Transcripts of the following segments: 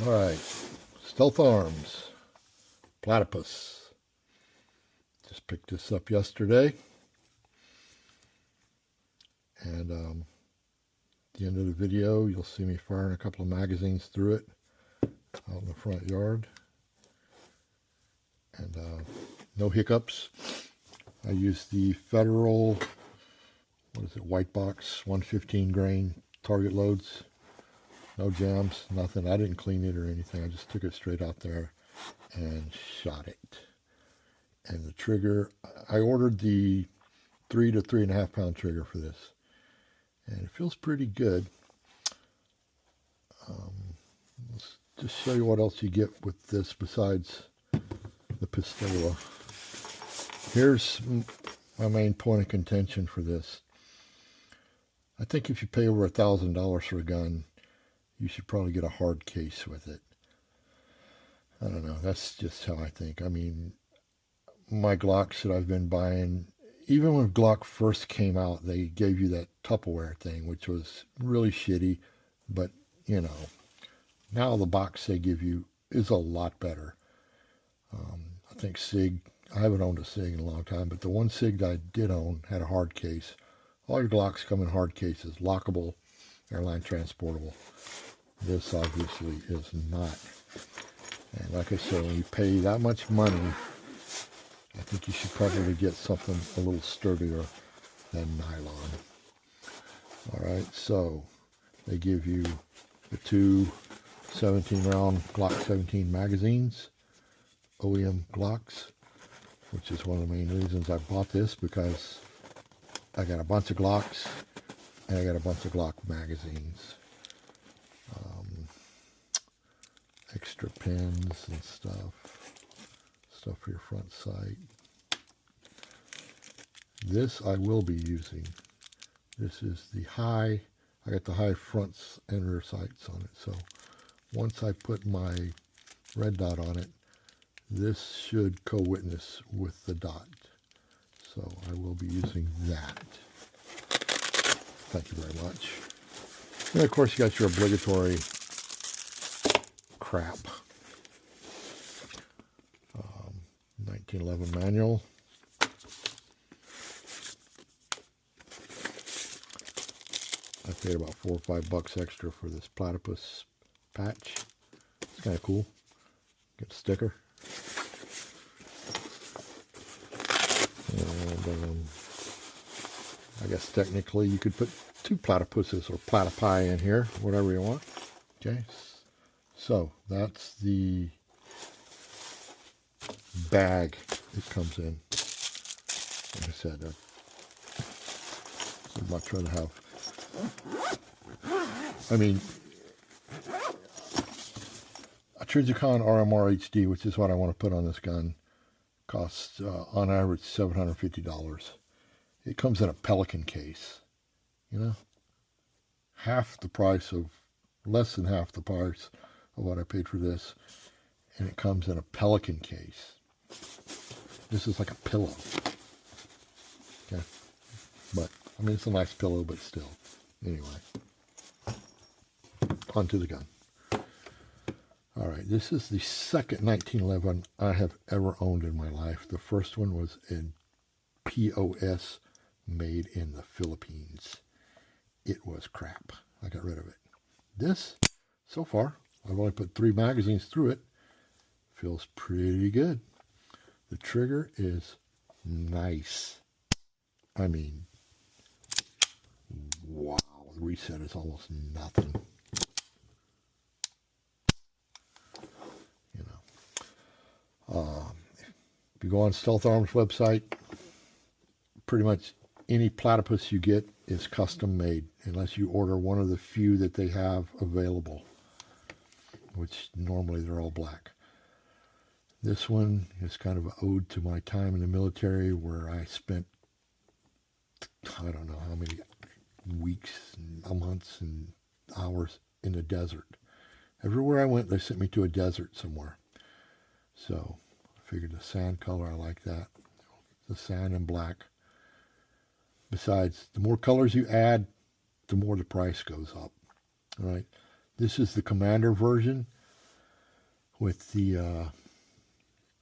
All right, Stealth Arms, Platypus. Just picked this up yesterday, and at the end of the video, you'll see me firing a couple of magazines through it out in the front yard, and no hiccups. I used the Federal, white box, 115 grain target loads. No jams, nothing. I didn't clean it or anything. I just took it straight out there and shot it. And the trigger, I ordered the 3 to 3.5 pound trigger for this, and it feels pretty good. Let's just show you what else you get with this besides the pistola. Here's my main point of contention for this. I think if you pay over $1,000 for a gun, you should probably get a hard case with it. I don't know, that's just how I think. I mean, my Glocks that I've been buying, even when Glock first came out, they gave you that Tupperware thing, which was really shitty, but you know, now the box they give you is a lot better. I think SIG, I haven't owned a SIG in a long time, but the one SIG that I did own had a hard case. All your Glocks come in hard cases, lockable, airline transportable. This obviously is not. And like I said, when you pay that much money, I think you should probably get something a little sturdier than nylon. All right, so they give you the two 17-round Glock 17 magazines, OEM Glocks, which is one of the main reasons I bought this, because I got a bunch of Glocks and I got a bunch of Glock magazines. Extra pins and stuff for your front sight. This I will be using. This is the high, I got the high front and rear sights on it. So once I put my red dot on it, this should co-witness with the dot. So I will be using that. Thank you very much. And of course you got your obligatory crap. 1911 manual. I paid about $4 or $5 extra for this Platypus patch. It's kind of cool. Get a sticker. And I guess technically you could put 2 platypuses or platypi in here, whatever you want. Okay. So that's the bag it comes in. Like I said, I'd much rather have. I mean, a Trijicon RMR HD, which is what I want to put on this gun, costs on average $750. It comes in a Pelican case, you know, less than half the price of what I paid for this, and it comes in a Pelican case. This is like a pillow. Okay, but I mean, it's a nice pillow, but still. Anyway, onto the gun. All right, this is the second 1911 I have ever owned in my life. The first one was in POS, made in the Philippines. It was crap. I got rid of it. This, so far, I've only put 3 magazines through it. Feels pretty good. The trigger is nice. I mean, wow, the reset is almost nothing. You know, if you go on Stealth Arms website, pretty much any Platypus you get is custom made, unless you order one of the few that they have available, which normally they're all black. This one is kind of an ode to my time in the military, where I spent, I don't know how many weeks and months and hours in the desert. Everywhere I went, they sent me to a desert somewhere. So I figured the sand color, I like that. The sand and black. Besides, the more colors you add, the more the price goes up. All right. This is the Commander version. with the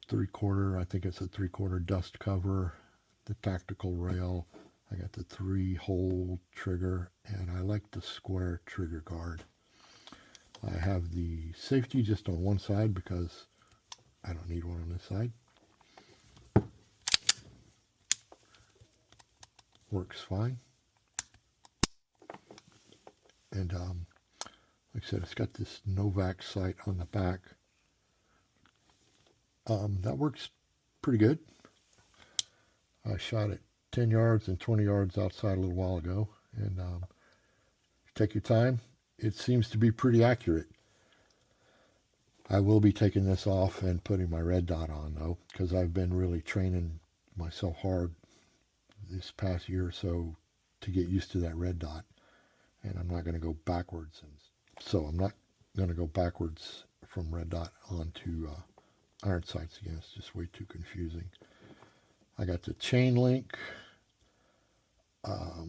3/4, I think it's a 3/4 dust cover, the tactical rail. I got the 3-hole trigger, and I like the square trigger guard. I have the safety just on one side because I don't need one on this side. Works fine. And like I said, it's got this Novak sight on the back. That works pretty good. I shot it 10 yards and 20 yards outside a little while ago, and take your time. It seems to be pretty accurate. I will be taking this off and putting my red dot on though, because I've been really training myself hard this past year or so to get used to that red dot, and I'm not going to go backwards, and so I'm not going to go backwards from red dot onto iron sights again. It's just way too confusing. I got the chain link. I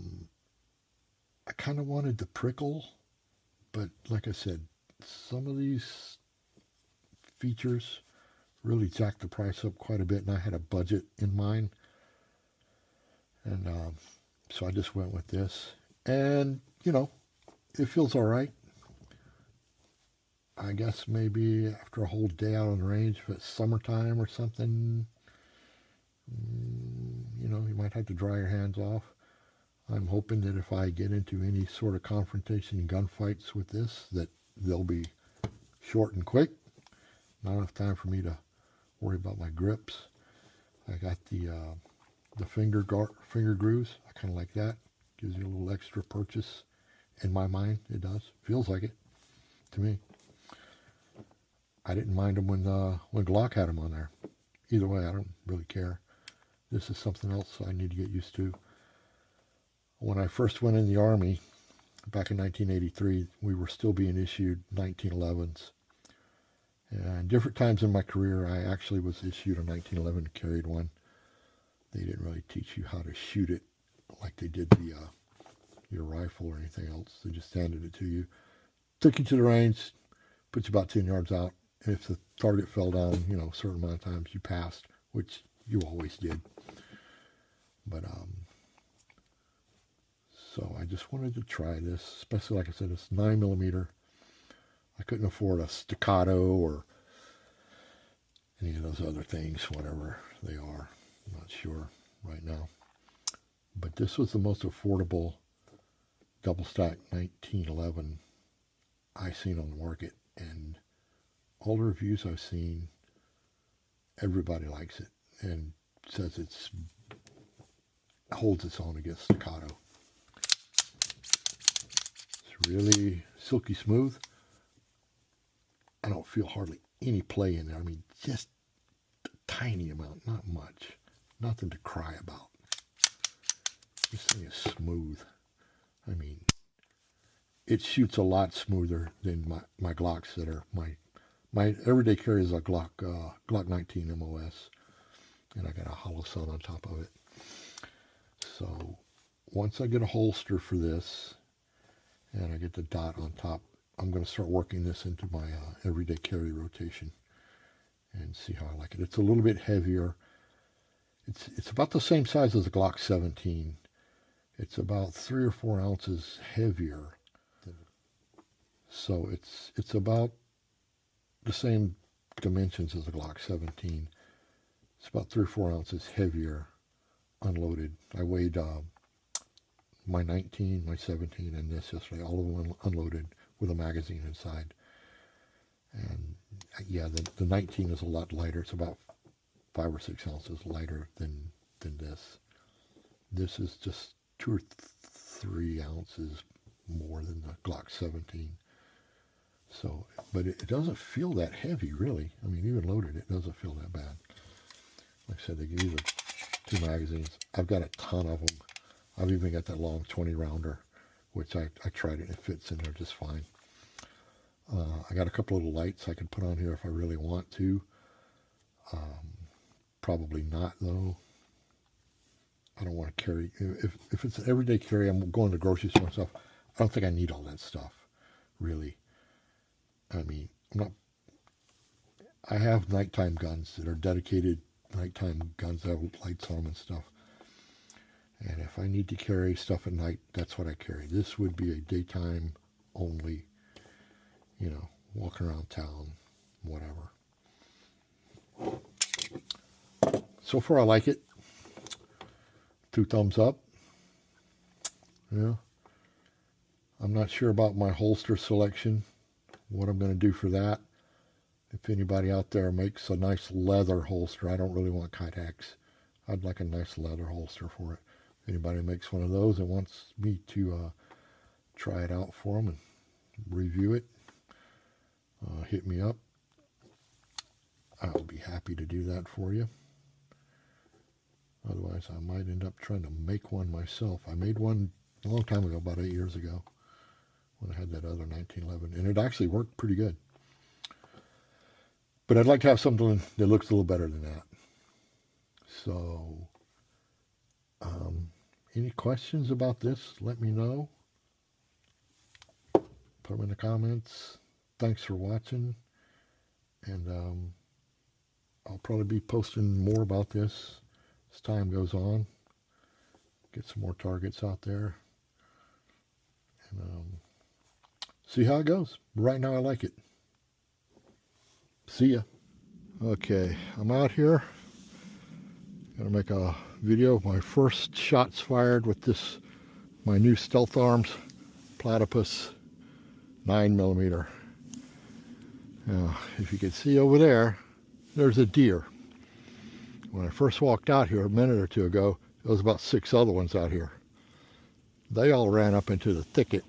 kind of wanted the prickle, but like I said, some of these features really jacked the price up quite a bit, and I had a budget in mind, and so I just went with this, and you know, it feels all right. I guess maybe after a whole day out on the range, if it's summertime or something, you know, you might have to dry your hands off. I'm hoping that if I get into any sort of confrontation and gunfights with this, that they'll be short and quick. Not enough time for me to worry about my grips. I got the finger grooves. I kind of like that. Gives you a little extra purchase. In my mind, it does. Feels like it to me. I didn't mind them when Glock had them on there. Either way, I don't really care. This is something else I need to get used to. When I first went in the Army, back in 1983, we were still being issued 1911s. And different times in my career, I actually was issued a 1911 and carried one. They didn't really teach you how to shoot it like they did your rifle or anything else. They just handed it to you, took you to the range, put you about 10 yards out. And if the target fell down, you know, a certain amount of times, you passed, which you always did. But so I just wanted to try this, especially like I said, it's 9mm. I couldn't afford a staccato or any of those other things, whatever they are. I'm not sure right now. But this was the most affordable double stack 1911 I've seen on the market, and all the reviews I've seen, everybody likes it and says it holds its own against staccato. It's really silky smooth. I don't feel hardly any play in there. I mean, just a tiny amount, not much. Nothing to cry about. This thing is smooth. I mean, it shoots a lot smoother than my Glocks that are my everyday carry is a Glock 19 MOS, and I got a hollow sun on top of it. So once I get a holster for this and I get the dot on top, I'm going to start working this into my everyday carry rotation and see how I like it. It's a little bit heavier. It's about the same size as the Glock 17. It's about 3 or 4 ounces heavier. So it's about the same dimensions as the Glock 17. It's about 3 or 4 ounces heavier unloaded. I weighed my 19, my 17, and this yesterday, all of them unloaded with a magazine inside. And yeah, the 19 is a lot lighter. It's about 5 or 6 ounces lighter than this. This is just 2 or 3 ounces more than the Glock 17. So, but it doesn't feel that heavy, really. I mean, even loaded, it doesn't feel that bad. Like I said, they give you the 2 magazines. I've got a ton of them. I've even got that long 20 rounder, which I tried it. It fits in there just fine. I got a couple little lights I could put on here if I really want to. Probably not, though. I don't want to carry. If it's an everyday carry, I'm going to the grocery store and stuff. I don't think I need all that stuff, really. I mean, I'm not. I have nighttime guns that are dedicated nighttime guns that have lights on them and stuff. And if I need to carry stuff at night, that's what I carry. This would be a daytime only, you know, walking around town, whatever. So far I like it. 2 thumbs up. Yeah. I'm not sure about my holster selection, what I'm going to do for that. If anybody out there makes a nice leather holster, I don't really want Kydex. I'd like a nice leather holster for it. If anybody makes one of those and wants me to try it out for them and review it, hit me up. I'll be happy to do that for you. Otherwise, I might end up trying to make one myself. I made one a long time ago, about 8 years ago, when I had that other 1911, and it actually worked pretty good. But I'd like to have something that looks a little better than that. So, any questions about this, let me know. Put them in the comments. Thanks for watching. And I'll probably be posting more about this as time goes on. Get some more targets out there. And see how it goes. Right now I like it. See ya. Okay, I'm out here. Gonna make a video of my first shots fired with this, my new Stealth Arms Platypus 9mm. Now, if you can see over there, there's a deer. When I first walked out here a minute or two ago, there was about 6 other ones out here. They all ran up into the thicket.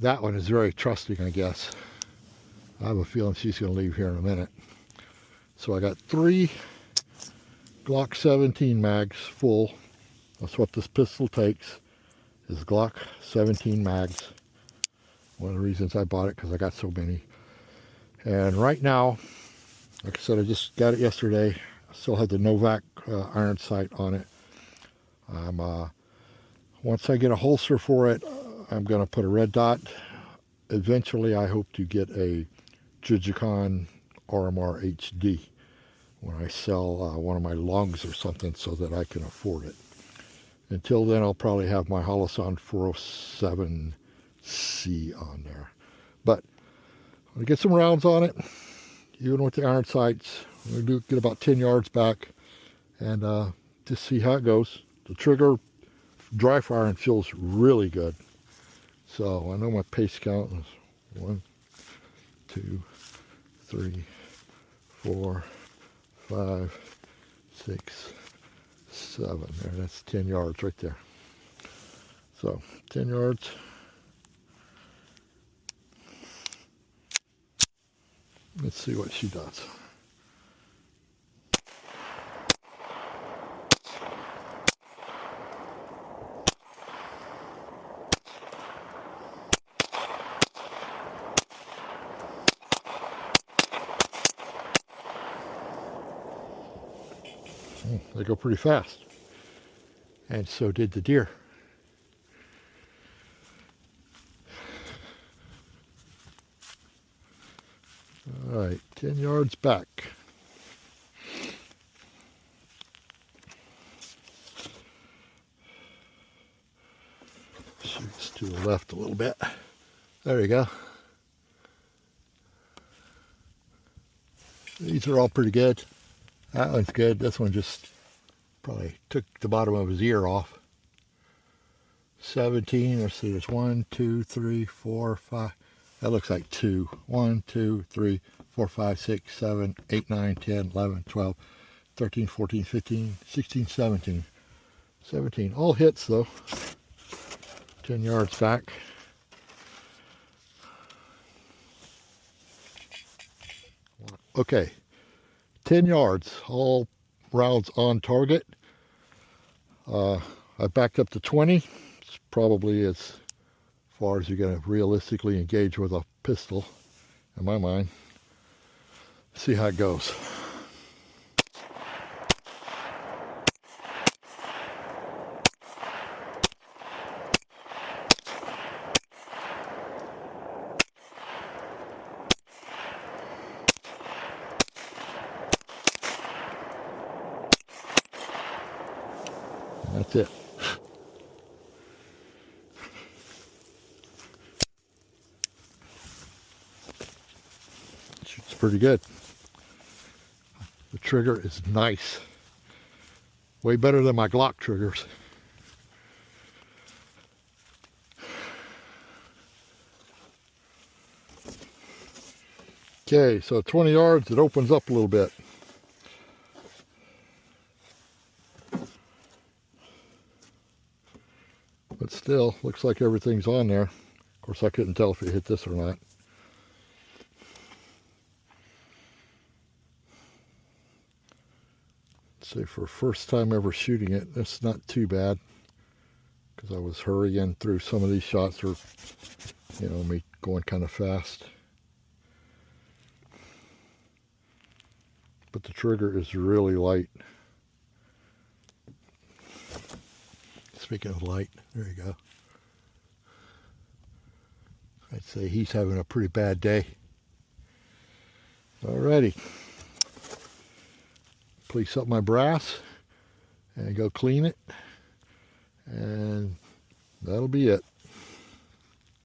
That one is very trusting, I guess. I have a feeling she's going to leave here in a minute. So I got 3 Glock 17 mags full. That's what this pistol takes, is Glock 17 mags. One of the reasons I bought it, because I got so many. And right now, like I said, I just got it yesterday. I still had the Novak iron sight on it. Once I get a holster for it, I'm going to put a red dot. Eventually, I hope to get a Jujicon RMR HD when I sell one of my lugs or something, so that I can afford it. Until then, I'll probably have my Holosun 407C on there. But I'm going to get some rounds on it, even with the iron sights. I'm going to get about 10 yards back and just see how it goes. The trigger dry firing feels really good. So I know my pace count is 1, 2, 3, 4, 5, 6, 7. There, that's 10 yards right there. So 10 yards. Let's see what she does. They go pretty fast. And so did the deer. All right, 10 yards back. Shoots to the left a little bit. There you go. These are all pretty good. That one's good. This one just probably took the bottom of his ear off. 17, let's see, there's 1, 2, 3, 4, 5. That looks like 2. 1, 2, 3, 4, 5, 6, 7, 8, 9, 10, 11, 12, 13, 14, 15, 16, 17. 17. All hits though. 10 yards back. Okay. 10 yards. All rounds on target. I backed up to 20. It's probably as far as you're going to realistically engage with a pistol, in my mind. See how it goes. That's it. Shoots pretty good. The trigger is nice. Way better than my Glock triggers. Okay, so 20 yards, it opens up a little bit. But still, looks like everything's on there. Of course, I couldn't tell if it hit this or not. So for first time ever shooting it, it's not too bad. Because I was hurrying through some of these shots, or, you know, me going kind of fast. But the trigger is really light. Speaking of light, there you go. I'd say he's having a pretty bad day. Alrighty. Polish up my brass and go clean it. And that'll be it.